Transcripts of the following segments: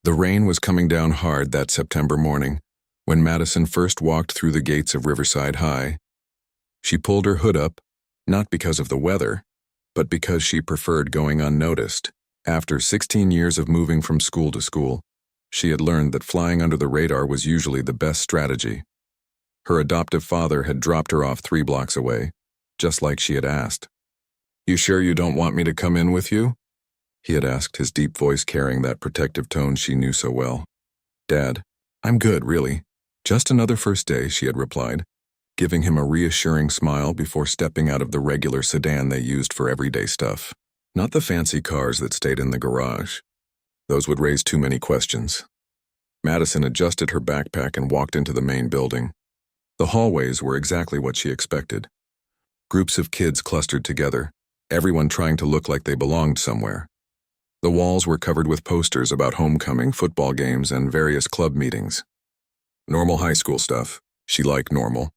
The rain was coming down hard that September morning when Madison first walked through the gates of Riverside High. She pulled her hood up, not because of the weather, but because she preferred going unnoticed. After 16 years of moving from school to school, she had learned that flying under the radar was usually the best strategy. Her adoptive father had dropped her off 3 blocks away, just like she had asked. "You sure you don't want me to come in with you?" he had asked, his deep voice carrying that protective tone she knew so well. "Dad, I'm good, really. Just another first day," she had replied, giving him a reassuring smile before stepping out of the regular sedan they used for everyday stuff. Not the fancy cars that stayed in the garage. Those would raise too many questions. Madison adjusted her backpack and walked into the main building. The hallways were exactly what she expected. Groups of kids clustered together, everyone trying to look like they belonged somewhere. The walls were covered with posters about homecoming, football games, and various club meetings. Normal high school stuff. She liked normal.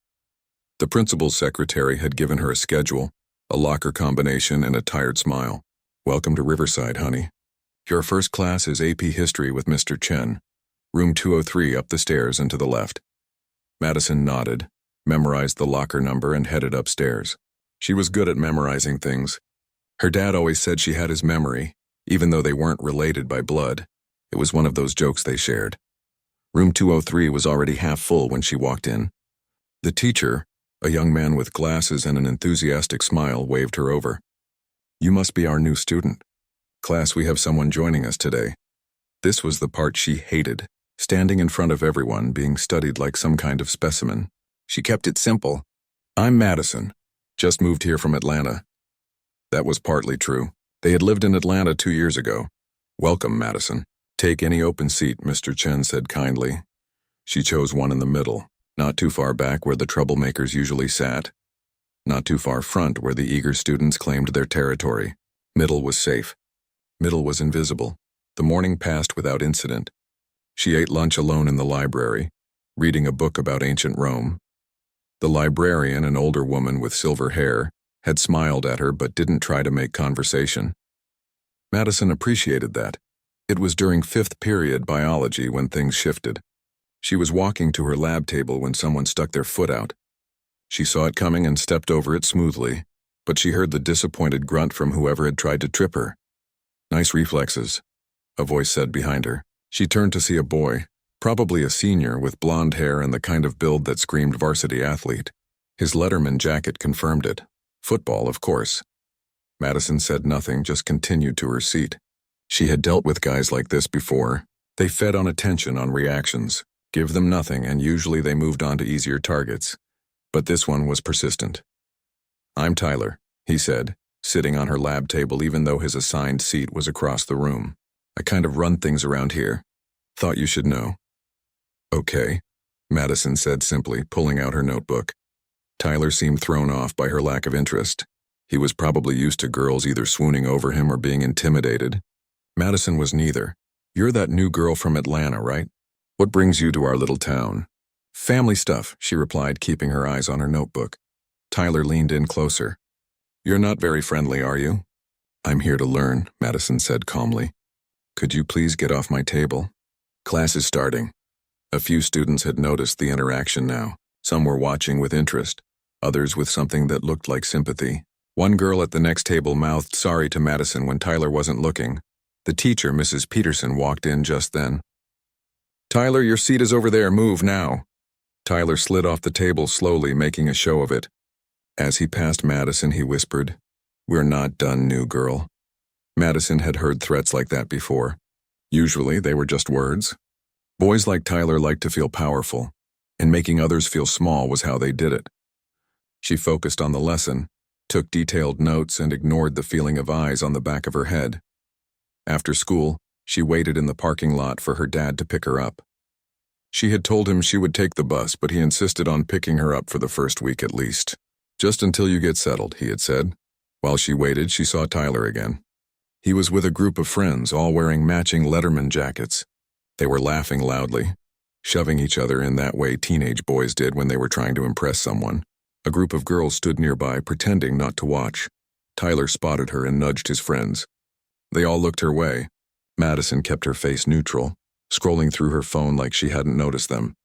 The principal's secretary had given her a schedule, a locker combination, and a tired smile. "Welcome to Riverside, honey. Your first class is AP History with Mr. Chen. Room 203 up the stairs and to the left." Madison nodded, memorized the locker number, and headed upstairs. She was good at memorizing things. Her dad always said she had his memory, even though they weren't related by blood. It was one of those jokes they shared. Room 203 was already half full when she walked in. The teacher, a young man with glasses and an enthusiastic smile, waved her over. "You must be our new student. Class, we have someone joining us today." This was the part she hated, standing in front of everyone, being studied like some kind of specimen. She kept it simple. "I'm Madison. Just moved here from Atlanta." That was partly true. They had lived in Atlanta 2 years ago. "Welcome, Madison. Take any open seat," Mr. Chen said kindly. She chose one in the middle, not too far back where the troublemakers usually sat, not too far front where the eager students claimed their territory. Middle was safe. Middle was invisible. The morning passed without incident. She ate lunch alone in the library, reading a book about ancient Rome. The librarian, an older woman with silver hair, had smiled at her but didn't try to make conversation. Madison appreciated that. It was during 5th period biology when things shifted. She was walking to her lab table when someone stuck their foot out. She saw it coming and stepped over it smoothly, but she heard the disappointed grunt from whoever had tried to trip her. "Nice reflexes," a voice said behind her. She turned to see a boy, probably a senior, with blonde hair and the kind of build that screamed varsity athlete. His Letterman jacket confirmed it. Football, of course. Madison said nothing, just continued to her seat. She had dealt with guys like this before. They fed on attention, on reactions. Give them nothing, and usually they moved on to easier targets. But this one was persistent. "I'm Tyler," he said, sitting on her lab table even though his assigned seat was across the room. "I kind of run things around here. Thought you should know." "Okay," Madison said simply, pulling out her notebook. Tyler seemed thrown off by her lack of interest. He was probably used to girls either swooning over him or being intimidated. Madison was neither. "You're that new girl from Atlanta, right? What brings you to our little town?" "Family stuff," she replied, keeping her eyes on her notebook. Tyler leaned in closer. "You're not very friendly, are you?" "I'm here to learn," Madison said calmly. "Could you please get off my table?" Class is starting. A few students had noticed the interaction now. Some were watching with interest, others with something that looked like sympathy. One girl at the next table mouthed sorry to Madison when Tyler wasn't looking. The teacher, Mrs. Peterson, walked in just then. "Tyler, your seat is over there. Move now." Tyler slid off the table slowly, making a show of it. As he passed Madison, he whispered, "We're not done, new girl." Madison had heard threats like that before. Usually, they were just words. Boys like Tyler liked to feel powerful, and making others feel small was how they did it. She focused on the lesson, took detailed notes, and ignored the feeling of eyes on the back of her head. After school, she waited in the parking lot for her dad to pick her up. She had told him she would take the bus, but he insisted on picking her up for the first week at least. "Just until you get settled," he had said. While she waited, she saw Tyler again. He was with a group of friends, all wearing matching Letterman jackets. They were laughing loudly, shoving each other in that way teenage boys did when they were trying to impress someone. A group of girls stood nearby, pretending not to watch. Tyler spotted her and nudged his friends. They all looked her way. Madison kept her face neutral. scrolling through her phone like she hadn't noticed them.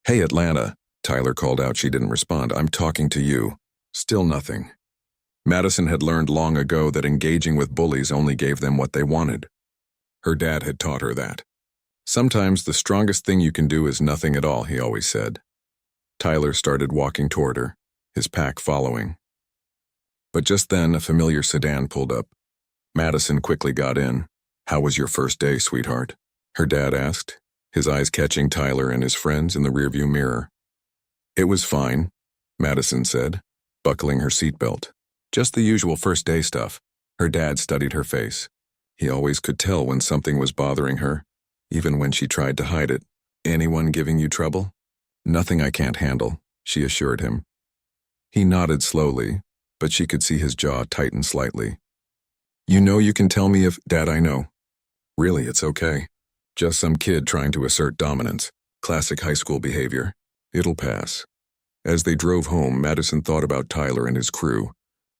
"Hey, Atlanta," Tyler called out. She didn't respond. "I'm talking to you." Still nothing. Madison had learned long ago that engaging with bullies only gave them what they wanted. Her dad had taught her that. "Sometimes the strongest thing you can do is nothing at all," he always said. Tyler started walking toward her, his pack following. But just then, a familiar sedan pulled up. Madison quickly got in. "How was your first day, sweetheart?" her dad asked, his eyes catching Tyler and his friends in the rearview mirror. "It was fine," Madison said, buckling her seatbelt. "Just the usual first day stuff." Her dad studied her face. He always could tell when something was bothering her, even when she tried to hide it. "Anyone giving you trouble?" "Nothing I can't handle," she assured him. He nodded slowly, but she could see his jaw tighten slightly. "You know you can tell me if—" "Dad, I know. Really, it's okay. Just some kid trying to assert dominance. Classic high school behavior. It'll pass." As they drove home, Madison thought about Tyler and his crew.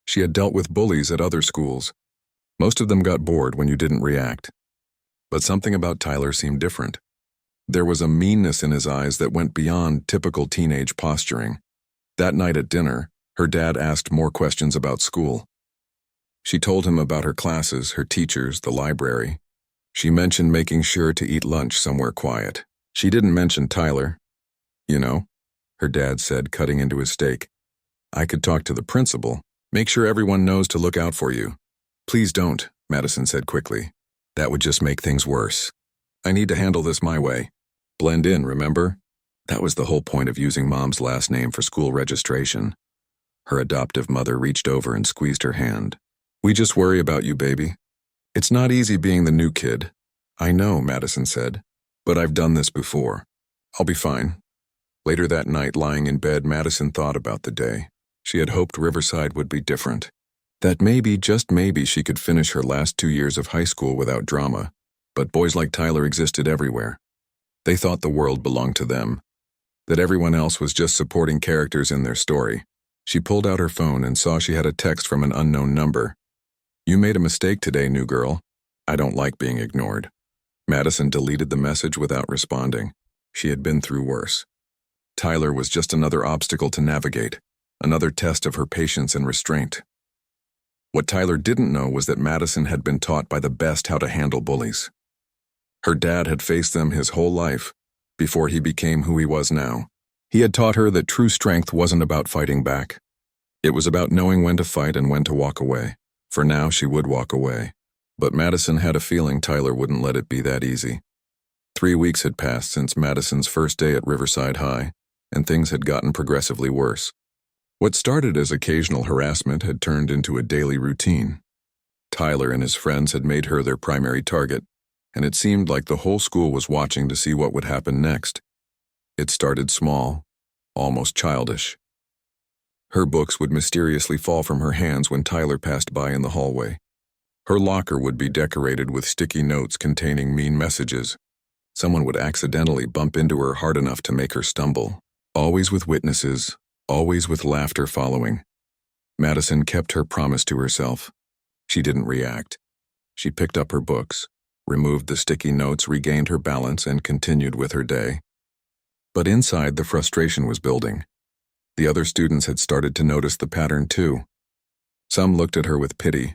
She had dealt with bullies at other schools. Most of them got bored when you didn't react. But something about Tyler seemed different. There was a meanness in his eyes that went beyond typical teenage posturing. That night at dinner, her dad asked more questions about school. She told him about her classes, her teachers, the library. She mentioned making sure to eat lunch somewhere quiet. She didn't mention Tyler. "You know," her dad said, cutting into his steak, "I could talk to the principal. Make sure everyone knows to look out for you." "Please don't," Madison said quickly. "That would just make things worse. I need to handle this my way. Blend in, remember?" That was the whole point of using Mom's last name for school registration. Her adoptive mother reached over and squeezed her hand. "We just worry about you, baby. It's not easy being the new kid." "I know," Madison said, "but I've done this before. I'll be fine." Later that night, lying in bed, Madison thought about the day. She had hoped Riverside would be different. That maybe, just maybe, she could finish her last 2 years of high school without drama. But boys like Tyler existed everywhere. They thought the world belonged to them, that everyone else was just supporting characters in their story. She pulled out her phone and saw she had a text from an unknown number. "You made a mistake today, new girl. I don't like being ignored." Madison deleted the message without responding. She had been through worse. Tyler was just another obstacle to navigate, another test of her patience and restraint. What Tyler didn't know was that Madison had been taught by the best how to handle bullies. Her dad had faced them his whole life, before he became who he was now. He had taught her that true strength wasn't about fighting back. It was about knowing when to fight and when to walk away. For now, she would walk away. But Madison had a feeling Tyler wouldn't let it be that easy. 3 weeks had passed since Madison's first day at Riverside High, and things had gotten progressively worse. What started as occasional harassment had turned into a daily routine. Tyler and his friends had made her their primary target, and it seemed like the whole school was watching to see what would happen next. It started small, almost childish. Her books would mysteriously fall from her hands when Tyler passed by in the hallway. Her locker would be decorated with sticky notes containing mean messages. Someone would accidentally bump into her hard enough to make her stumble. Always with witnesses, always with laughter following. Madison kept her promise to herself. She didn't react. She picked up her books, removed the sticky notes, regained her balance, and continued with her day. But inside, the frustration was building. The other students had started to notice the pattern too. Some looked at her with pity,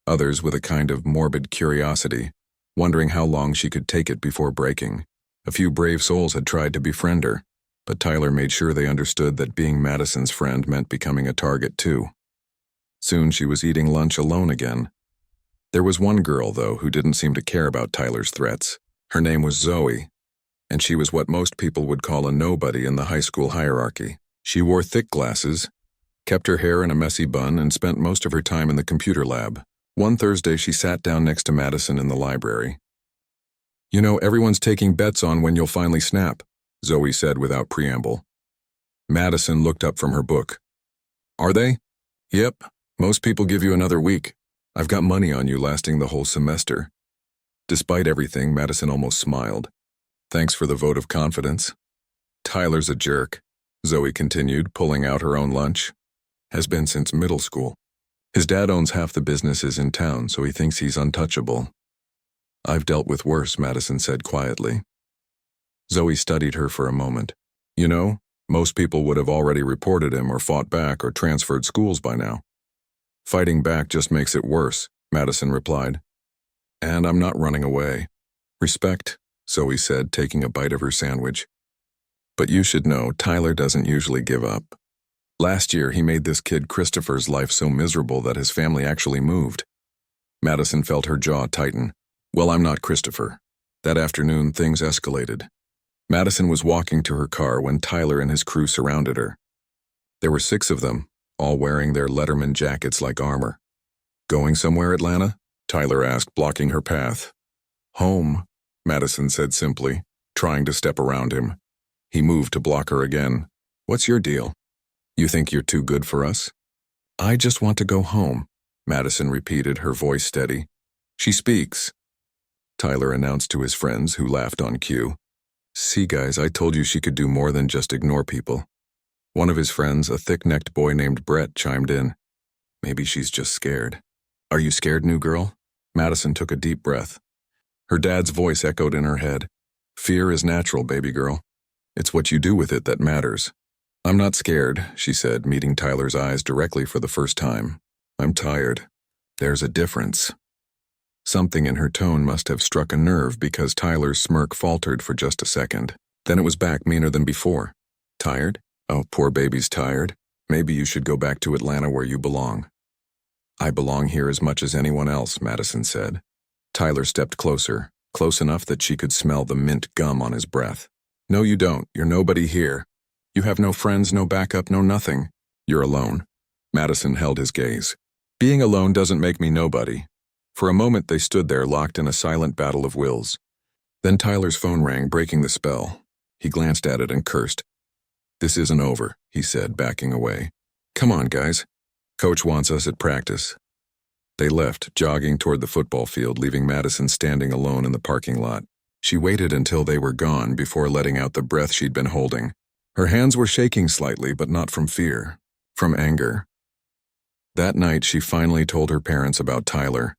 others with a kind of morbid curiosity, wondering how long she could take it before breaking. A few brave souls had tried to befriend her, but Tyler made sure they understood that being Madison's friend meant becoming a target too. Soon she was eating lunch alone again. There was one girl, though, who didn't seem to care about Tyler's threats. Her name was Zoe, and she was what most people would call a nobody in the high school hierarchy. She wore thick glasses, kept her hair in a messy bun, and spent most of her time in the computer lab. One Thursday, she sat down next to Madison in the library. "You know, everyone's taking bets on when you'll finally snap," Zoe said without preamble. Madison looked up from her book. "Are they?" "Yep. Most people give you another week. I've got money on you lasting the whole semester." Despite everything, Madison almost smiled. "Thanks for the vote of confidence." "Tyler's a jerk," Zoe continued, pulling out her own lunch. "Has been since middle school. His dad owns half the businesses in town, so he thinks he's untouchable." I've dealt with worse, Madison said quietly. Zoe studied her for a moment. You know, most people would have already reported him or fought back or transferred schools by now. Fighting back just makes it worse, Madison replied. And I'm not running away. Respect, Zoe said, taking a bite of her sandwich. But you should know, Tyler doesn't usually give up. Last year, he made this kid Christopher's life so miserable that his family actually moved. Madison felt her jaw tighten. Well, I'm not Christopher. That afternoon, things escalated. Madison was walking to her car when Tyler and his crew surrounded her. There were 6 of them, all wearing their Letterman jackets like armor. Going somewhere, Atlanta? Tyler asked, blocking her path. Home, Madison said simply, trying to step around him. He moved to block her again. What's your deal? You think you're too good for us? I just want to go home, Madison repeated, her voice steady. She speaks, Tyler announced to his friends, who laughed on cue. See, guys, I told you she could do more than just ignore people. One of his friends, a thick-necked boy named Brett, chimed in. Maybe she's just scared. Are you scared, new girl? Madison took a deep breath. Her dad's voice echoed in her head. Fear is natural, baby girl. It's what you do with it that matters. I'm not scared, she said, meeting Tyler's eyes directly for the first time. I'm tired. There's a difference. Something in her tone must have struck a nerve because Tyler's smirk faltered for just a second. Then it was back, meaner than before. Tired? Oh, poor baby's tired. Maybe you should go back to Atlanta where you belong. I belong here as much as anyone else, Madison said. Tyler stepped closer, close enough that she could smell the mint gum on his breath. No, you don't. You're nobody here. You have no friends, no backup, no nothing. You're alone. Madison held his gaze. Being alone doesn't make me nobody. For a moment they stood there, locked in a silent battle of wills. Then Tyler's phone rang, breaking the spell. He glanced at it and cursed. This isn't over, he said, backing away. Come on, guys. Coach wants us at practice. They left, jogging toward the football field, leaving Madison standing alone in the parking lot. She waited until they were gone before letting out the breath she'd been holding. Her hands were shaking slightly, but not from fear, from anger. That night, she finally told her parents about Tyler.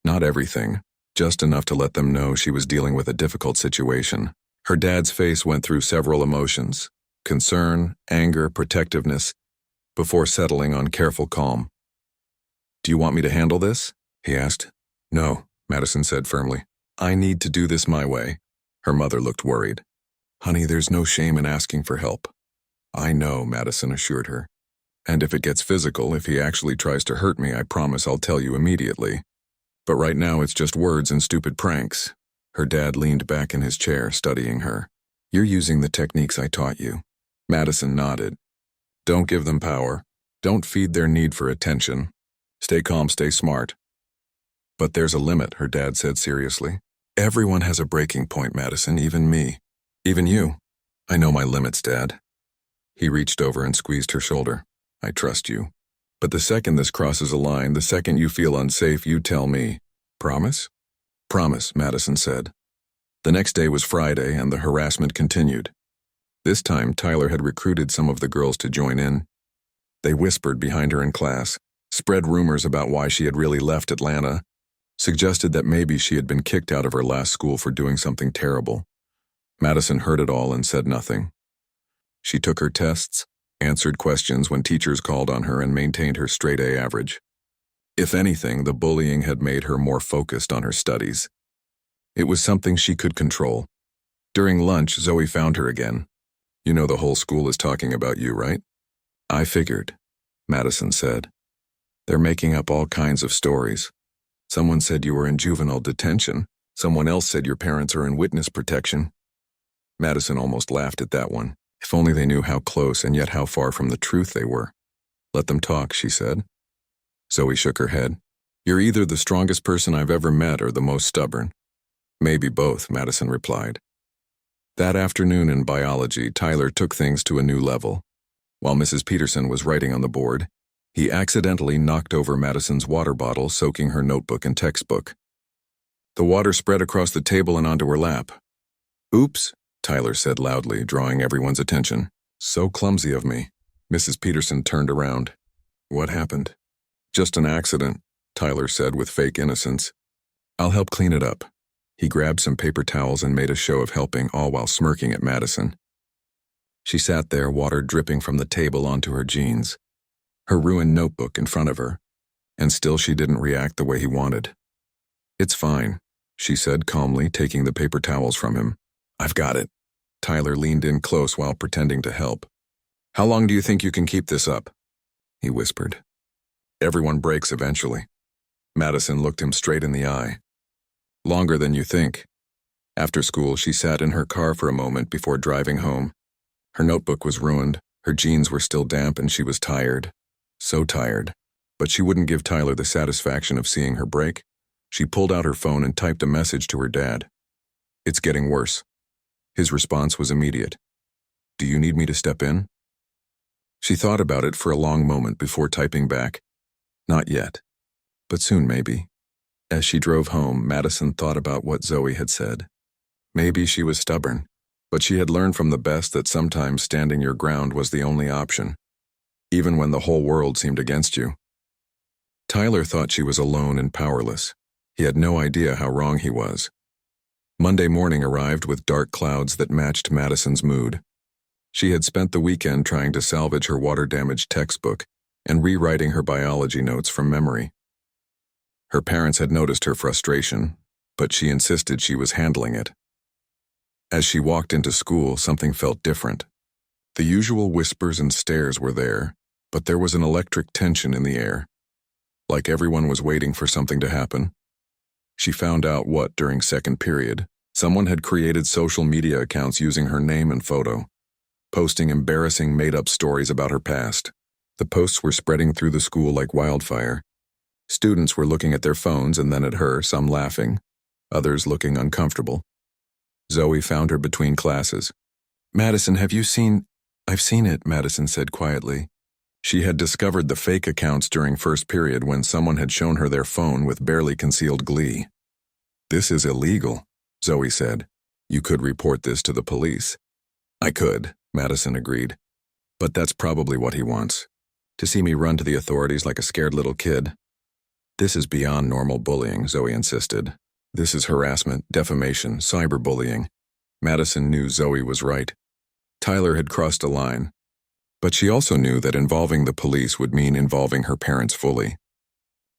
Not everything, just enough to let them know she was dealing with a difficult situation. Her dad's face went through several emotions: concern, anger, protectiveness, before settling on careful calm. Do you want me to handle this? He asked. No, Madison said firmly. I need to do this my way. Her mother looked worried. Honey, there's no shame in asking for help. I know, Madison assured her. And if it gets physical, if he actually tries to hurt me, I promise I'll tell you immediately. But right now it's just words and stupid pranks. Her dad leaned back in his chair, studying her. You're using the techniques I taught you. Madison nodded. Don't give them power. Don't feed their need for attention. Stay calm, stay smart. But there's a limit, her dad said seriously. Everyone has a breaking point, Madison, even me. Even you. I know my limits, Dad. He reached over and squeezed her shoulder. I trust you. But the second this crosses a line, the second you feel unsafe, you tell me. Promise? Promise, Madison said. The next day was Friday, and the harassment continued. This time, Tyler had recruited some of the girls to join in. They whispered behind her in class, spread rumors about why she had really left Atlanta, suggested that maybe she had been kicked out of her last school for doing something terrible. Madison heard it all and said nothing. She took her tests, answered questions when teachers called on her, and maintained her straight-A average. If anything, the bullying had made her more focused on her studies. It was something she could control. During lunch, Zoe found her again. You know the whole school is talking about you, right? I figured, Madison said. They're making up all kinds of stories. Someone said you were in juvenile detention. Someone else said your parents are in witness protection. Madison almost laughed at that one. If only they knew how close and yet how far from the truth they were. Let them talk, she said. Zoe shook her head. You're either the strongest person I've ever met or the most stubborn. Maybe both, Madison replied. That afternoon in biology, Tyler took things to a new level. While Mrs. Peterson was writing on the board, he accidentally knocked over Madison's water bottle, soaking her notebook and textbook. The water spread across the table and onto her lap. Oops, Tyler said loudly, drawing everyone's attention. So clumsy of me. Mrs. Peterson turned around. What happened? Just an accident, Tyler said with fake innocence. I'll help clean it up. He grabbed some paper towels and made a show of helping, all while smirking at Madison. She sat there, water dripping from the table onto her jeans, her ruined notebook in front of her, and still she didn't react the way he wanted. "It's fine," she said calmly, taking the paper towels from him. "I've got it." Tyler leaned in close while pretending to help. "How long do you think you can keep this up?" he whispered. "Everyone breaks eventually." Madison looked him straight in the eye. "Longer than you think." After school, she sat in her car for a moment before driving home. Her notebook was ruined, her jeans were still damp, and she was tired. So tired. But she wouldn't give Tyler the satisfaction of seeing her break. She pulled out her phone and typed a message to her dad. "It's getting worse." His response was immediate. "Do you need me to step in?" She thought about it for a long moment before typing back, "Not yet, but soon maybe." As she drove home, Madison thought about what Zoe had said. Maybe she was stubborn, but she had learned from the best that sometimes standing your ground was the only option, even when the whole world seemed against you. Tyler thought she was alone and powerless. He had no idea how wrong he was. Monday morning arrived with dark clouds that matched Madison's mood. She had spent the weekend trying to salvage her water-damaged textbook and rewriting her biology notes from memory. Her parents had noticed her frustration, but she insisted she was handling it. As she walked into school, something felt different. The usual whispers and stares were there, but there was an electric tension in the air, like everyone was waiting for something to happen. She found out what, during second period, someone had created social media accounts using her name and photo, posting embarrassing made-up stories about her past. The posts were spreading through the school like wildfire. Students were looking at their phones and then at her, some laughing, others looking uncomfortable. Zoe found her between classes. "Madison, have you seen—" "I've seen it," Madison said quietly. She had discovered the fake accounts during first period when someone had shown her their phone with barely concealed glee. "This is illegal," Zoe said. "You could report this to the police." "I could," Madison agreed. "But that's probably what he wants. To see me run to the authorities like a scared little kid." "This is beyond normal bullying," Zoe insisted. "This is harassment, defamation, cyberbullying." Madison knew Zoe was right. Tyler had crossed a line. But she also knew that involving the police would mean involving her parents fully,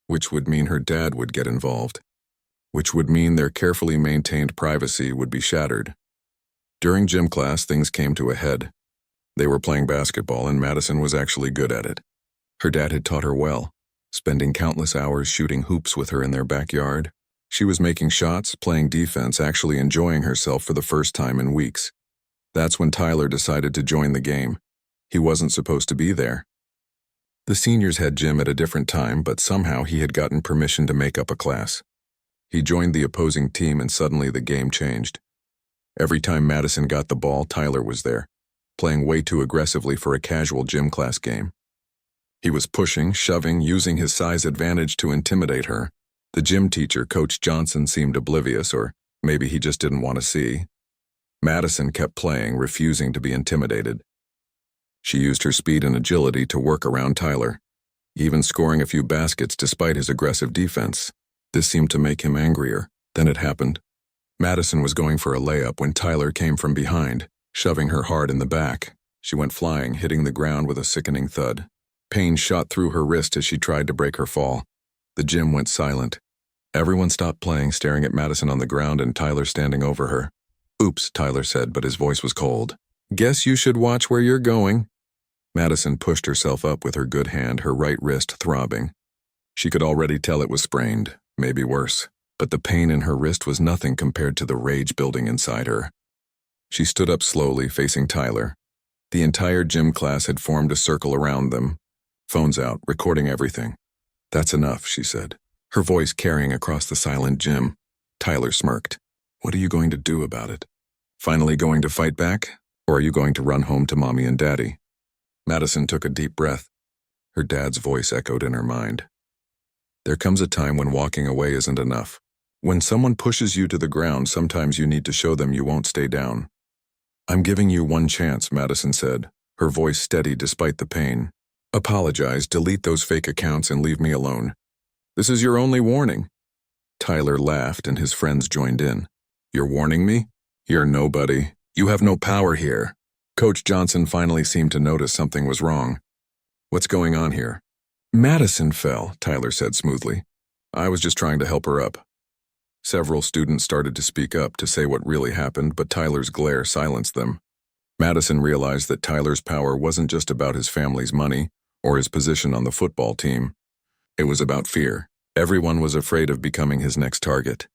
which would mean her dad would get involved, which would mean their carefully maintained privacy would be shattered. During gym class, things came to a head. They were playing basketball, and Madison was actually good at it. Her dad had taught her well, spending countless hours shooting hoops with her in their backyard. She was making shots, playing defense, actually enjoying herself for the first time in weeks. That's when Tyler decided to join the game. He wasn't supposed to be there. The seniors had gym at a different time, but somehow he had gotten permission to make up a class. He joined the opposing team, and suddenly the game changed. Every time Madison got the ball, Tyler was there, playing way too aggressively for a casual gym class game. He was pushing, shoving, using his size advantage to intimidate her. The gym teacher, Coach Johnson, seemed oblivious, or maybe he just didn't want to see. Madison kept playing, refusing to be intimidated. She used her speed and agility to work around Tyler, even scoring a few baskets despite his aggressive defense. This seemed to make him angrier. Then it happened. Madison was going for a layup when Tyler came from behind, shoving her hard in the back. She went flying, hitting the ground with a sickening thud. Pain shot through her wrist as she tried to break her fall. The gym went silent. Everyone stopped playing, staring at Madison on the ground and Tyler standing over her. "Oops," Tyler said, but his voice was cold. "Guess you should watch where you're going." Madison pushed herself up with her good hand, her right wrist throbbing. She could already tell it was sprained, maybe worse, but the pain in her wrist was nothing compared to the rage building inside her. She stood up slowly, facing Tyler. The entire gym class had formed a circle around them, phones out, recording everything. "That's enough," she said, her voice carrying across the silent gym. Tyler smirked. "What are you going to do about it? Finally going to fight back? Or are you going to run home to Mommy and Daddy?" Madison took a deep breath. Her dad's voice echoed in her mind. "There comes a time when walking away isn't enough. When someone pushes you to the ground, sometimes you need to show them you won't stay down." "I'm giving you one chance," Madison said, her voice steady despite the pain. "Apologize, delete those fake accounts, and leave me alone. This is your only warning." Tyler laughed and his friends joined in. You're warning me? You're nobody. You have no power here. Coach Johnson finally seemed to notice something was wrong. What's going on here? Madison fell, Tyler said smoothly. I was just trying to help her up. Several students started to speak up to say what really happened, but Tyler's glare silenced them. Madison realized that Tyler's power wasn't just about his family's money or his position on the football team. It was about fear. Everyone was afraid of becoming his next target.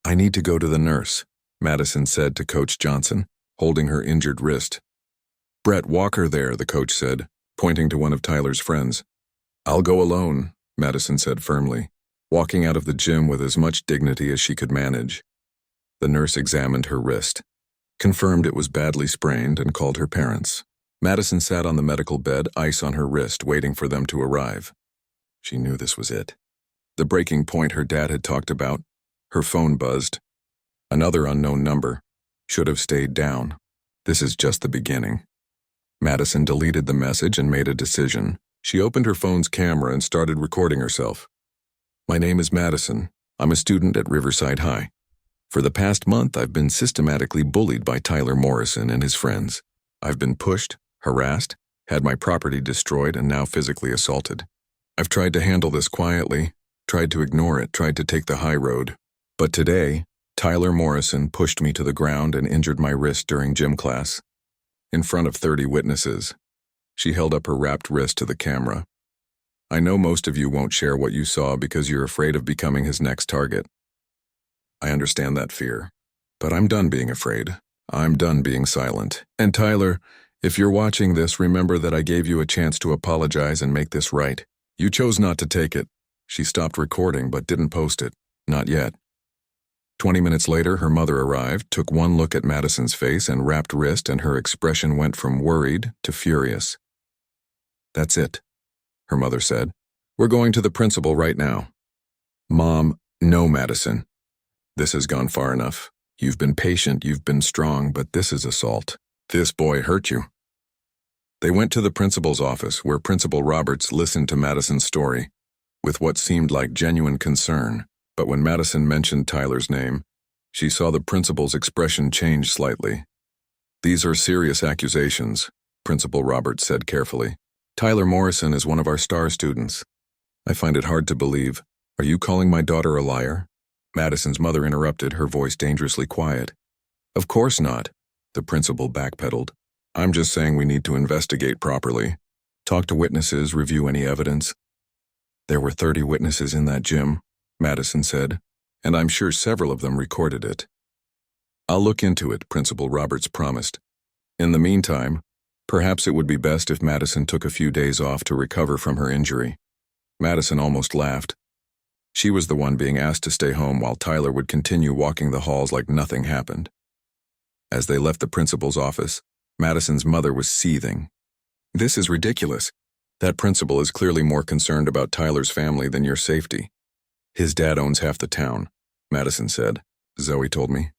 I need to go to the nurse, Madison said to Coach Johnson, holding her injured wrist. Brett, walk her there, the coach said, pointing to one of Tyler's friends. I'll go alone, Madison said firmly, walking out of the gym with as much dignity as she could manage. The nurse examined her wrist, confirmed it was badly sprained, and called her parents. Madison sat on the medical bed, ice on her wrist, waiting for them to arrive. She knew this was it. The breaking point her dad had talked about. Her phone buzzed. Another unknown number. Should have stayed down. This is just the beginning. Madison deleted the message and made a decision. She opened her phone's camera and started recording herself. My name is Madison. I'm a student at Riverside High. For the past month, I've been systematically bullied by Tyler Morrison and his friends. I've been pushed, harassed, had my property destroyed, and now physically assaulted. I've tried to handle this quietly, tried to ignore it, tried to take the high road. But today, Tyler Morrison pushed me to the ground and injured my wrist during gym class. In front of 30 witnesses. She held up her wrapped wrist to the camera. I know most of you won't share what you saw because you're afraid of becoming his next target. I understand that fear. But I'm done being afraid. I'm done being silent. And Tyler, if you're watching this, remember that I gave you a chance to apologize and make this right. You chose not to take it. She stopped recording but didn't post it. Not yet. 20 minutes later, her mother arrived, took one look at Madison's face and wrapped wrist, and her expression went from worried to furious. That's it, her mother said. We're going to the principal right now. Mom, no, Madison. This has gone far enough. You've been patient, you've been strong, but this is assault. This boy hurt you. They went to the principal's office, where Principal Roberts listened to Madison's story with what seemed like genuine concern. But when Madison mentioned Tyler's name, she saw the principal's expression change slightly. These are serious accusations, Principal Roberts said carefully. Tyler Morrison is one of our star students. I find it hard to believe. Are you calling my daughter a liar? Madison's mother interrupted, her voice dangerously quiet. Of course not, the principal backpedaled. I'm just saying we need to investigate properly. Talk to witnesses, review any evidence. There were 30 witnesses in that gym, Madison said, and I'm sure several of them recorded it. I'll look into it, Principal Roberts promised. In the meantime, perhaps it would be best if Madison took a few days off to recover from her injury. Madison almost laughed. She was the one being asked to stay home while Tyler would continue walking the halls like nothing happened. As they left the principal's office, Madison's mother was seething. This is ridiculous. That principal is clearly more concerned about Tyler's family than your safety. His dad owns half the town, Madison said. Zoe told me.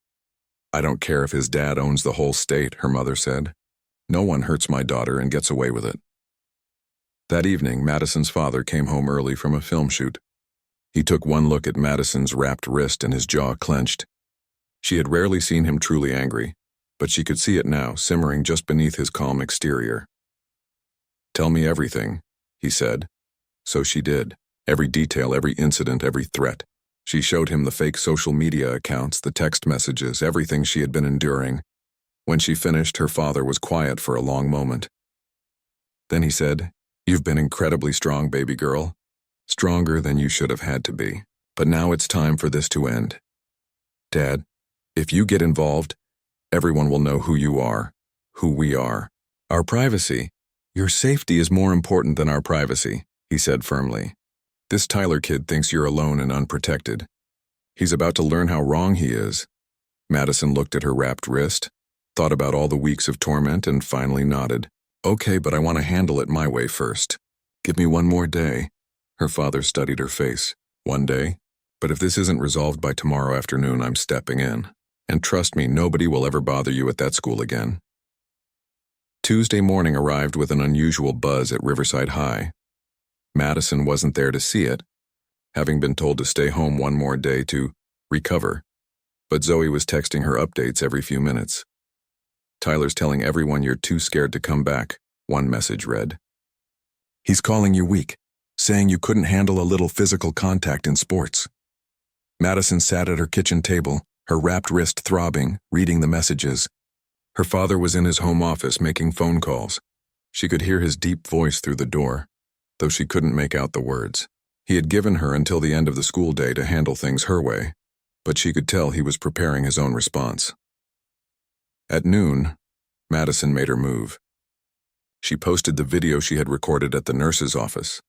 I don't care if his dad owns the whole state, her mother said. No one hurts my daughter and gets away with it. That evening, Madison's father came home early from a film shoot. He took one look at Madison's wrapped wrist and his jaw clenched. She had rarely seen him truly angry, but she could see it now, simmering just beneath his calm exterior. Tell me everything, he said. So she did. Every detail, every incident, every threat. She showed him the fake social media accounts, the text messages, everything she had been enduring. When she finished, her father was quiet for a long moment. Then he said, You've been incredibly strong, baby girl. Stronger than you should have had to be. But now it's time for this to end. Dad, if you get involved, everyone will know who you are, who we are. Our privacy. Your safety is more important than our privacy, he said firmly. This Tyler kid thinks you're alone and unprotected. He's about to learn how wrong he is. Madison looked at her wrapped wrist, thought about all the weeks of torment, and finally nodded. Okay, but I want to handle it my way first. Give me one more day. Her father studied her face. One day? But if this isn't resolved by tomorrow afternoon, I'm stepping in. And trust me, nobody will ever bother you at that school again. Tuesday morning arrived with an unusual buzz at Riverside High. Madison wasn't there to see it, having been told to stay home one more day to recover. But Zoe was texting her updates every few minutes. Tyler's telling everyone you're too scared to come back, one message read. He's calling you weak, saying you couldn't handle a little physical contact in sports. Madison sat at her kitchen table, her wrapped wrist throbbing, reading the messages. Her father was in his home office making phone calls. She could hear his deep voice through the door, though she couldn't make out the words. He had given her until the end of the school day to handle things her way, but she could tell he was preparing his own response. At noon, Madison made her move. She posted the video she had recorded at the nurse's office,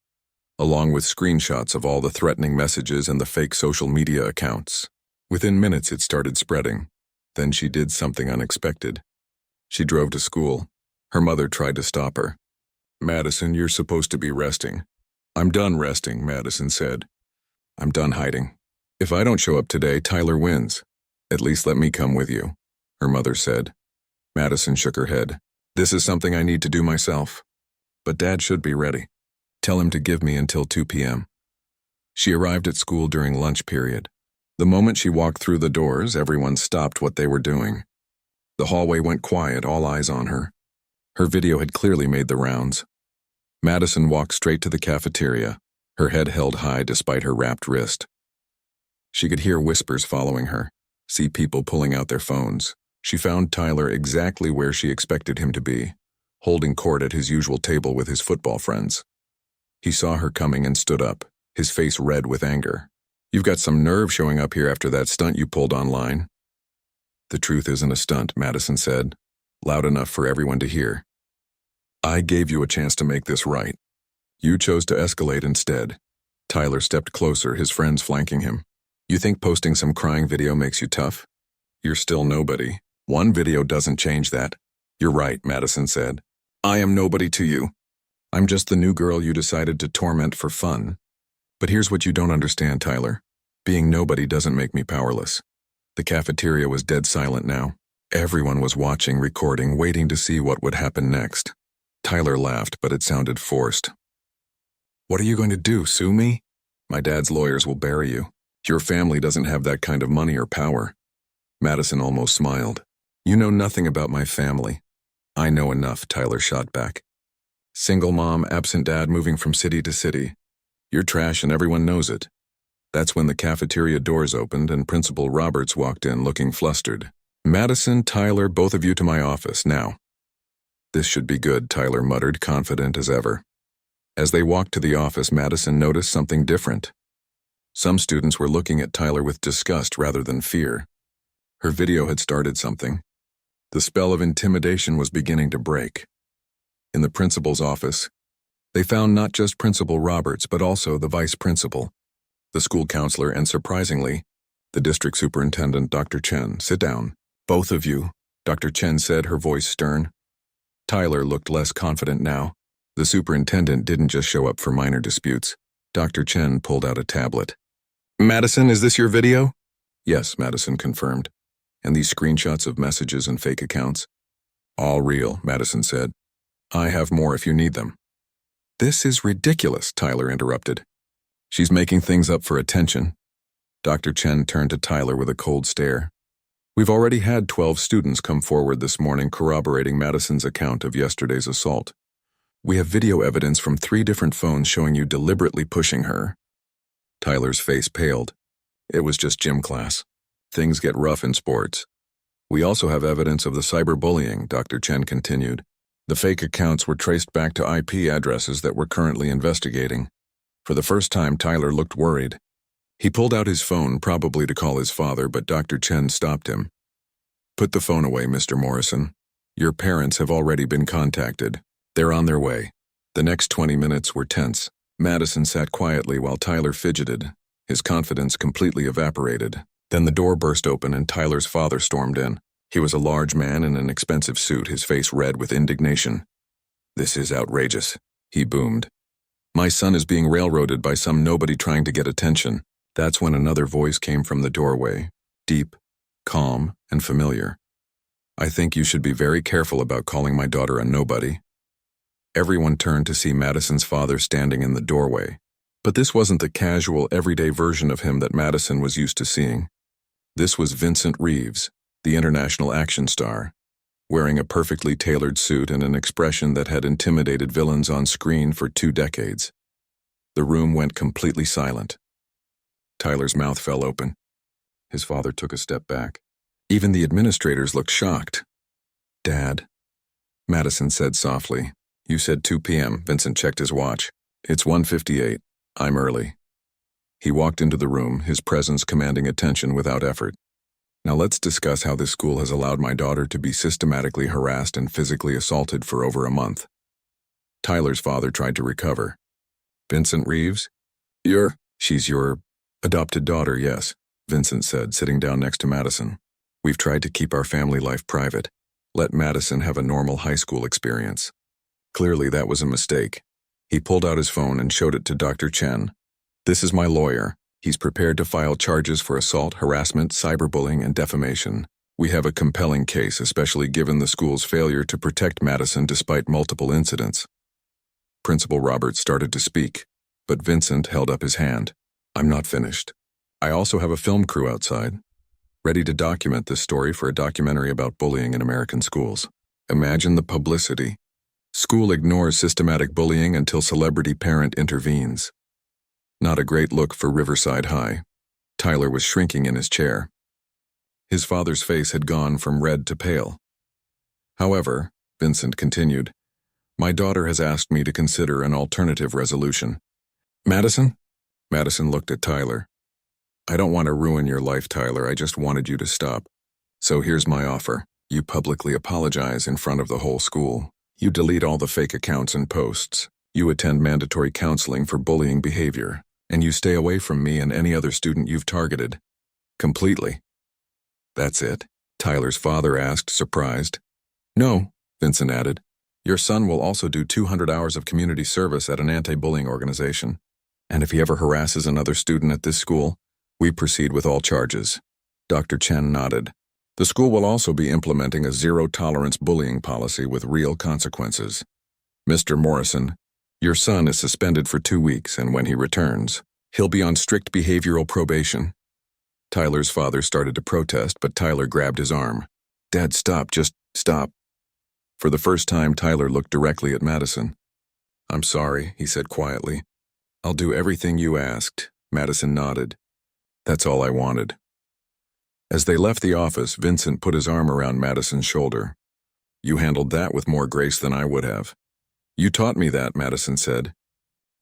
along with screenshots of all the threatening messages and the fake social media accounts. Within minutes, it started spreading. Then she did something unexpected. She drove to school. Her mother tried to stop her. Madison, you're supposed to be resting. I'm done resting, Madison said. I'm done hiding. If I don't show up today, Tyler wins. At least let me come with you, her mother said. Madison shook her head. This is something I need to do myself. But Dad should be ready. Tell him to give me until 2 p.m. She arrived at school during lunch period. The moment she walked through the doors, everyone stopped what they were doing. The hallway went quiet, all eyes on her. Her video had clearly made the rounds. Madison walked straight to the cafeteria, her head held high despite her wrapped wrist. She could hear whispers following her, see people pulling out their phones. She found Tyler exactly where she expected him to be, holding court at his usual table with his football friends. He saw her coming and stood up, his face red with anger. You've got some nerve showing up here after that stunt you pulled online. The truth isn't a stunt, Madison said, loud enough for everyone to hear. I gave you a chance to make this right. You chose to escalate instead. Tyler stepped closer, his friends flanking him. You think posting some crying video makes you tough? You're still nobody. One video doesn't change that. You're right, Madison said. I am nobody to you. I'm just the new girl you decided to torment for fun. But here's what you don't understand, Tyler. Being nobody doesn't make me powerless. The cafeteria was dead silent now. Everyone was watching, recording, waiting to see what would happen next. Tyler laughed, but it sounded forced. What are you going to do, sue me? My dad's lawyers will bury you. Your family doesn't have that kind of money or power. Madison almost smiled. You know nothing about my family. I know enough, Tyler shot back. Single mom, absent dad, moving from city to city. You're trash and everyone knows it. That's when the cafeteria doors opened and Principal Roberts walked in looking flustered. Madison, Tyler, both of you to my office, now. This should be good, Tyler muttered, confident as ever. As they walked to the office, Madison noticed something different. Some students were looking at Tyler with disgust rather than fear. Her video had started something. The spell of intimidation was beginning to break. In the principal's office, they found not just Principal Roberts, but also the vice principal, the school counselor, and surprisingly, the district superintendent, Dr. Chen. Sit down. Both of you, Dr. Chen said, her voice stern. Tyler looked less confident now. The superintendent didn't just show up for minor disputes. Dr. Chen pulled out a tablet. Madison, is this your video? Yes, Madison confirmed. And these screenshots of messages and fake accounts? All real, Madison said. I have more if you need them. This is ridiculous, Tyler interrupted. She's making things up for attention. Dr. Chen turned to Tyler with a cold stare. We've already had 12 students come forward this morning corroborating Madison's account of yesterday's assault. We have video evidence from 3 different phones showing you deliberately pushing her. Tyler's face paled. It was just gym class. Things get rough in sports. We also have evidence of the cyberbullying, Dr. Chen continued. The fake accounts were traced back to IP addresses that we're currently investigating. For the first time, Tyler looked worried. He pulled out his phone, probably to call his father, but Dr. Chen stopped him. Put the phone away, Mr. Morrison. Your parents have already been contacted. They're on their way. The next 20 minutes were tense. Madison sat quietly while Tyler fidgeted. His confidence completely evaporated. Then the door burst open and Tyler's father stormed in. He was a large man in an expensive suit, his face red with indignation. This is outrageous, he boomed. My son is being railroaded by some nobody trying to get attention. That's when another voice came from the doorway, deep, calm, and familiar. I think you should be very careful about calling my daughter a nobody. Everyone turned to see Madison's father standing in the doorway. But this wasn't the casual, everyday version of him that Madison was used to seeing. This was Vincent Reeves, the international action star, wearing a perfectly tailored suit and an expression that had intimidated villains on screen for 2 decades. The room went completely silent. Tyler's mouth fell open. His father took a step back. Even the administrators looked shocked. "Dad," Madison said softly. "You said 2 p.m. Vincent checked his watch. "It's 1:58. I'm early." He walked into the room, his presence commanding attention without effort. "Now let's discuss how this school has allowed my daughter to be systematically harassed and physically assaulted for over a month." Tyler's father tried to recover. "Vincent Reeves? She's your adopted daughter, yes," Vincent said, sitting down next to Madison. "We've tried to keep our family life private. Let Madison have a normal high school experience." Clearly that was a mistake. He pulled out his phone and showed it to Dr. Chen. "This is my lawyer. He's prepared to file charges for assault, harassment, cyberbullying, and defamation. We have a compelling case, especially given the school's failure to protect Madison despite multiple incidents." Principal Roberts started to speak, but Vincent held up his hand. "I'm not finished. I also have a film crew outside, ready to document this story for a documentary about bullying in American schools. Imagine the publicity. School ignores systematic bullying until celebrity parent intervenes." Not a great look for Riverside High. Tyler was shrinking in his chair. His father's face had gone from red to pale. "However," Vincent continued, "my daughter has asked me to consider an alternative resolution." "Madison?" Madison looked at Tyler. "I don't want to ruin your life, Tyler. I just wanted you to stop. So here's my offer. You publicly apologize in front of the whole school. You delete all the fake accounts and posts. You attend mandatory counseling for bullying behavior. And you stay away from me and any other student you've targeted. Completely." "That's it?" Tyler's father asked, surprised. "No," Vincent added. "Your son will also do 200 hours of community service at an anti-bullying organization. And if he ever harasses another student at this school, we proceed with all charges." Dr. Chen nodded. "The school will also be implementing a zero-tolerance bullying policy with real consequences. Mr. Morrison, your son is suspended for 2 weeks, and when he returns, he'll be on strict behavioral probation." Tyler's father started to protest, but Tyler grabbed his arm. "Dad, stop, just stop." For the first time, Tyler looked directly at Madison. "I'm sorry," he said quietly. "I'll do everything you asked." Madison nodded. "That's all I wanted." As they left the office, Vincent put his arm around Madison's shoulder. "You handled that with more grace than I would have." "You taught me that," Madison said.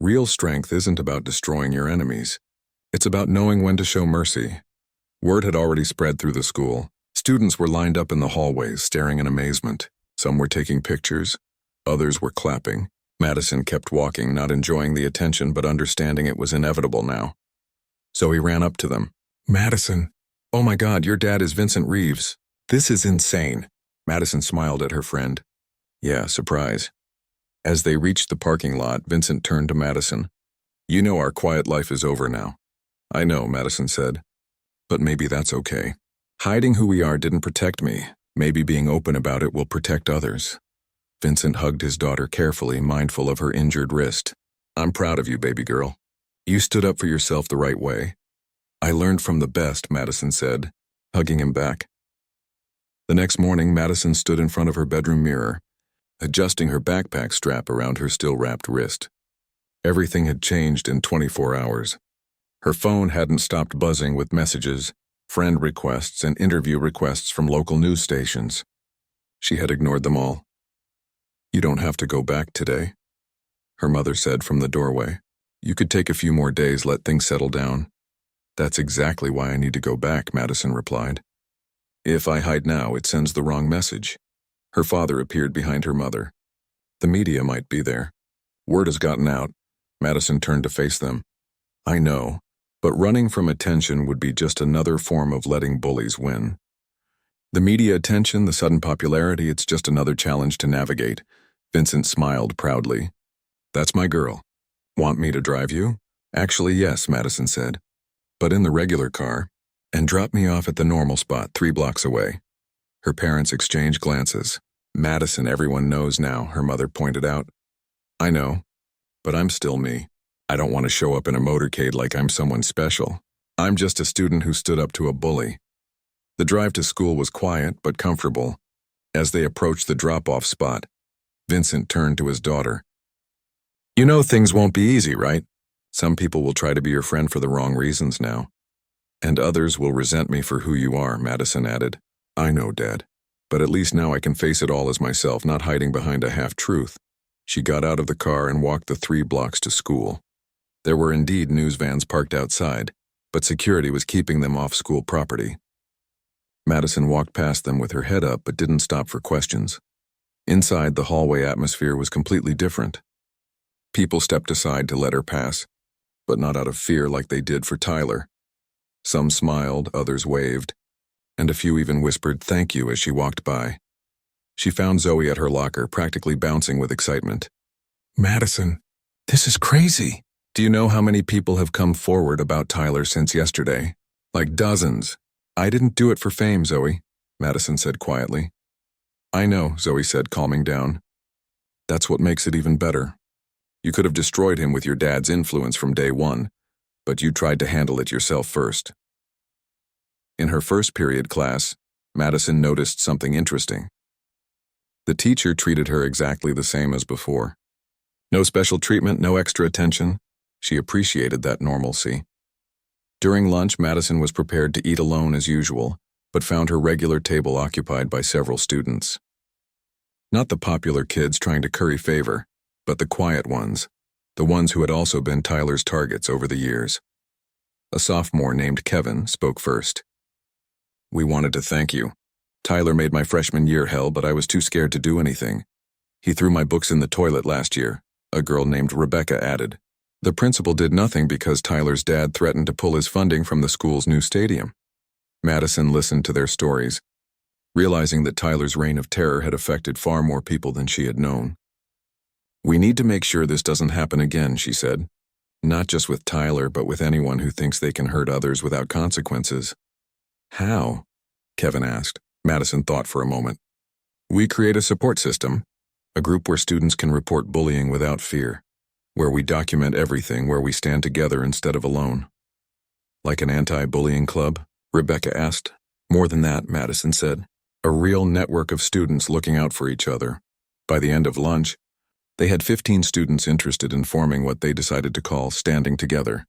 "Real strength isn't about destroying your enemies. It's about knowing when to show mercy." Word had already spread through the school. Students were lined up in the hallways, staring in amazement. Some were taking pictures. Others were clapping. Madison kept walking, not enjoying the attention but understanding it was inevitable now. So he ran up to them. "Madison, oh my God, your dad is Vincent Reeves. This is insane." Madison smiled at her friend. "Yeah, surprise." As they reached the parking lot, Vincent turned to Madison. "You know our quiet life is over now." "I know," Madison said. "But maybe that's okay. Hiding who we are didn't protect me. Maybe being open about it will protect others." Vincent hugged his daughter carefully, mindful of her injured wrist. "I'm proud of you, baby girl. You stood up for yourself the right way." "I learned from the best," Madison said, hugging him back. The next morning, Madison stood in front of her bedroom mirror, adjusting her backpack strap around her still-wrapped wrist. Everything had changed in 24 hours. Her phone hadn't stopped buzzing with messages, friend requests, and interview requests from local news stations. She had ignored them all. "You don't have to go back today," her mother said from the doorway. "You could take a few more days, let things settle down." "That's exactly why I need to go back," Madison replied. "If I hide now, it sends the wrong message." Her father appeared behind her mother. "The media might be there. Word has gotten out." Madison turned to face them. "I know, but running from attention would be just another form of letting bullies win. The media attention, the sudden popularity, it's just another challenge to navigate." Vincent smiled proudly. "That's my girl. Want me to drive you?" "Actually, yes," Madison said. "But in the regular car. And drop me off at the normal spot 3 blocks away." Her parents exchanged glances. "Madison, everyone knows now," her mother pointed out. "I know, but I'm still me." I don't want to show up in a motorcade like I'm someone special. I'm just a student who stood up to a bully. The drive to school was quiet but comfortable. As they approached the drop-off spot, Vincent turned to his daughter. You know things won't be easy, right? Some people will try to be your friend for the wrong reasons now. And others will resent me for who you are, Madison added. I know, Dad. But at least now I can face it all as myself, not hiding behind a half-truth. She got out of the car and walked the 3 blocks to school. There were indeed news vans parked outside, but security was keeping them off school property. Madison walked past them with her head up but didn't stop for questions. Inside, the hallway atmosphere was completely different. People stepped aside to let her pass, but not out of fear like they did for Tyler. Some smiled, others waved, and a few even whispered thank you as she walked by. She found Zoe at her locker, practically bouncing with excitement. Madison, this is crazy. Do you know how many people have come forward about Tyler since yesterday? Like dozens. I didn't do it for fame, Zoe, Madison said quietly. I know, Zoe said, calming down. That's what makes it even better. You could have destroyed him with your dad's influence from day one, but you tried to handle it yourself first. In her first period class, Madison noticed something interesting. The teacher treated her exactly the same as before. No special treatment, no extra attention. She appreciated that normalcy. During lunch, Madison was prepared to eat alone as usual, but found her regular table occupied by several students. Not the popular kids trying to curry favor, but the quiet ones, the ones who had also been Tyler's targets over the years. A sophomore named Kevin spoke first. We wanted to thank you. Tyler made my freshman year hell, but I was too scared to do anything. He threw my books in the toilet last year, a girl named Rebecca added. The principal did nothing because Tyler's dad threatened to pull his funding from the school's new stadium. Madison listened to their stories, realizing that Tyler's reign of terror had affected far more people than she had known. We need to make sure this doesn't happen again, she said. Not just with Tyler, but with anyone who thinks they can hurt others without consequences. How? Kevin asked. Madison thought for a moment. We create a support system, a group where students can report bullying without fear, where we document everything, where we stand together instead of alone. Like an anti-bullying club? Rebecca asked. More than that, Madison said. A real network of students looking out for each other. By the end of lunch, they had 15 students interested in forming what they decided to call Standing Together.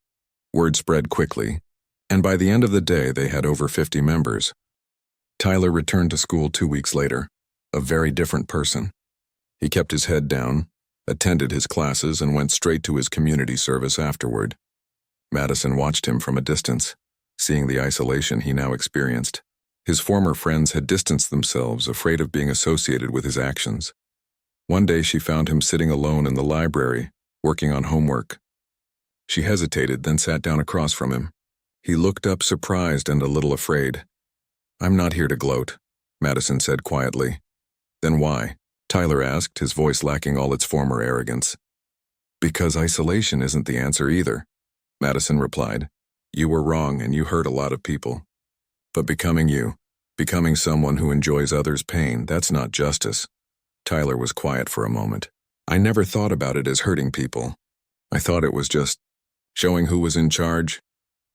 Word spread quickly, and by the end of the day they had over 50 members. Tyler returned to school 2 weeks later, a very different person. He kept his head down, attended his classes, and went straight to his community service afterward. Madison watched him from a distance, seeing the isolation he now experienced. His former friends had distanced themselves, afraid of being associated with his actions. One day she found him sitting alone in the library, working on homework. She hesitated, then sat down across from him. He looked up surprised and a little afraid. I'm not here to gloat, Madison said quietly. Then why? Tyler asked, his voice lacking all its former arrogance. Because isolation isn't the answer either, Madison replied. You were wrong and you hurt a lot of people. But becoming you, becoming someone who enjoys others' pain, that's not justice. Tyler was quiet for a moment. I never thought about it as hurting people. I thought it was just showing who was in charge.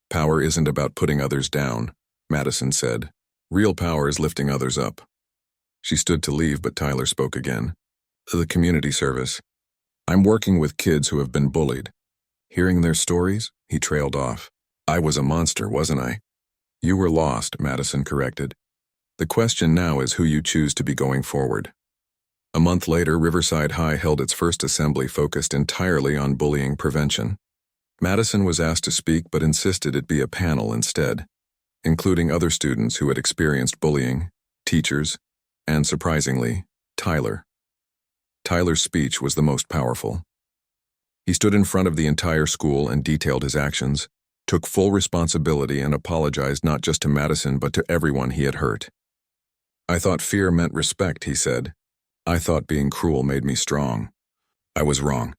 Power isn't about putting others down, Madison said. Real power is lifting others up. She stood to leave, but Tyler spoke again. The community service. I'm working with kids who have been bullied. Hearing their stories, he trailed off. I was a monster, wasn't I? You were lost, Madison corrected. The question now is who you choose to be going forward. A month later, Riverside High held its first assembly focused entirely on bullying prevention. Madison was asked to speak but insisted it be a panel instead, including other students who had experienced bullying, teachers, and surprisingly, Tyler. Tyler's speech was the most powerful. He stood in front of the entire school and detailed his actions, took full responsibility and apologized not just to Madison but to everyone he had hurt. I thought fear meant respect, he said. I thought being cruel made me strong. I was wrong.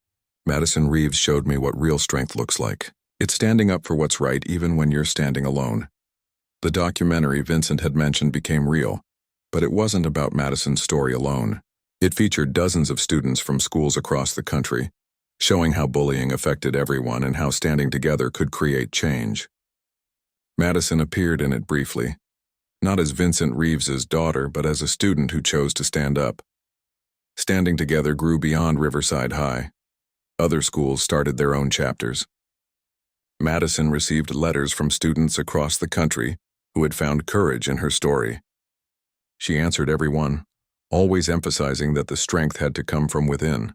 Madison Reeves showed me what real strength looks like. It's standing up for what's right even when you're standing alone. The documentary Vincent had mentioned became real, but it wasn't about Madison's story alone. It featured dozens of students from schools across the country, showing how bullying affected everyone and how standing together could create change. Madison appeared in it briefly, not as Vincent Reeves's daughter, but as a student who chose to stand up. Standing Together grew beyond Riverside High. Other schools started their own chapters. Madison received letters from students across the country who had found courage in her story. She answered every one, always emphasizing that the strength had to come from within.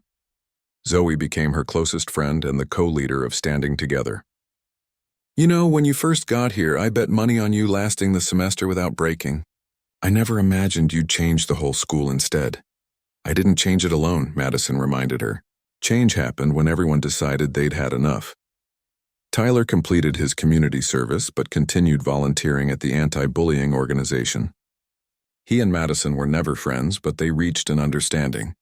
Zoe became her closest friend and the co-leader of Standing Together. "You know, when you first got here, I bet money on you lasting the semester without breaking. I never imagined you'd change the whole school instead." "I didn't change it alone," Madison reminded her. "Change happened when everyone decided they'd had enough." Tyler completed his community service but continued volunteering at the anti-bullying organization. He and Madison were never friends, but they reached an understanding.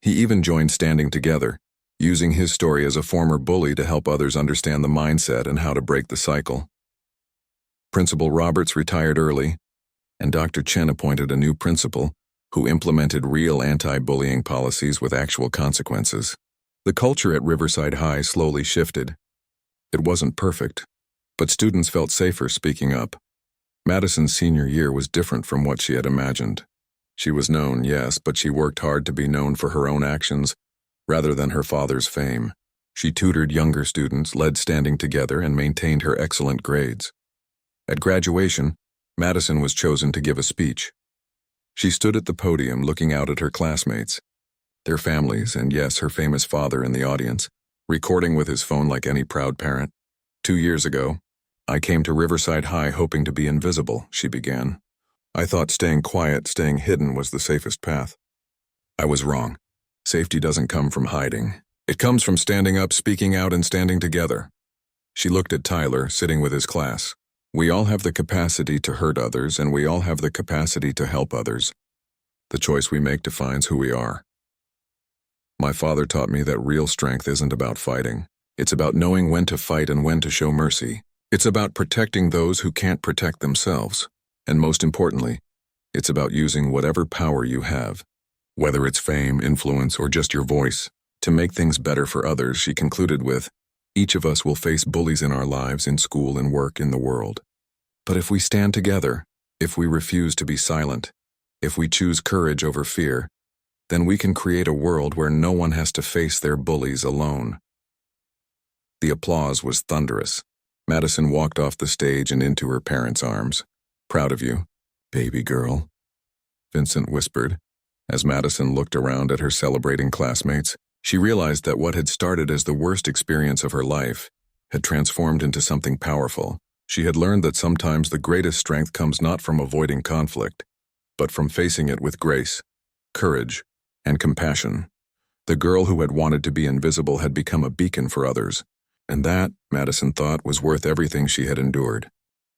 He even joined Standing Together, using his story as a former bully to help others understand the mindset and how to break the cycle. Principal Roberts retired early, and Dr. Chen appointed a new principal who implemented real anti-bullying policies with actual consequences. The culture at Riverside High slowly shifted. It wasn't perfect, but students felt safer speaking up. Madison's senior year was different from what she had imagined. She was known, yes, but she worked hard to be known for her own actions rather than her father's fame. She tutored younger students, led Standing Together, and maintained her excellent grades. At graduation, Madison was chosen to give a speech. She stood at the podium looking out at her classmates, their families, and yes, her famous father in the audience, recording with his phone like any proud parent. 2 years ago, I came to Riverside High hoping to be invisible, she began. I thought staying quiet, staying hidden was the safest path. I was wrong. Safety doesn't come from hiding. It comes from standing up, speaking out, and standing together. She looked at Tyler, sitting with his class. We all have the capacity to hurt others, and we all have the capacity to help others. The choice we make defines who we are. My father taught me that real strength isn't about fighting. It's about knowing when to fight and when to show mercy. It's about protecting those who can't protect themselves. And most importantly, it's about using whatever power you have, whether it's fame, influence, or just your voice, to make things better for others. She concluded with, each of us will face bullies in our lives, in school, and work, in the world. But if we stand together, if we refuse to be silent, if we choose courage over fear, then we can create a world where no one has to face their bullies alone. The applause was thunderous. Madison walked off the stage and into her parents' arms. Proud of you, baby girl, Vincent whispered. As Madison looked around at her celebrating classmates, she realized that what had started as the worst experience of her life had transformed into something powerful. She had learned that sometimes the greatest strength comes not from avoiding conflict, but from facing it with grace, courage, and compassion. The girl who had wanted to be invisible had become a beacon for others, and that, Madison thought, was worth everything she had endured.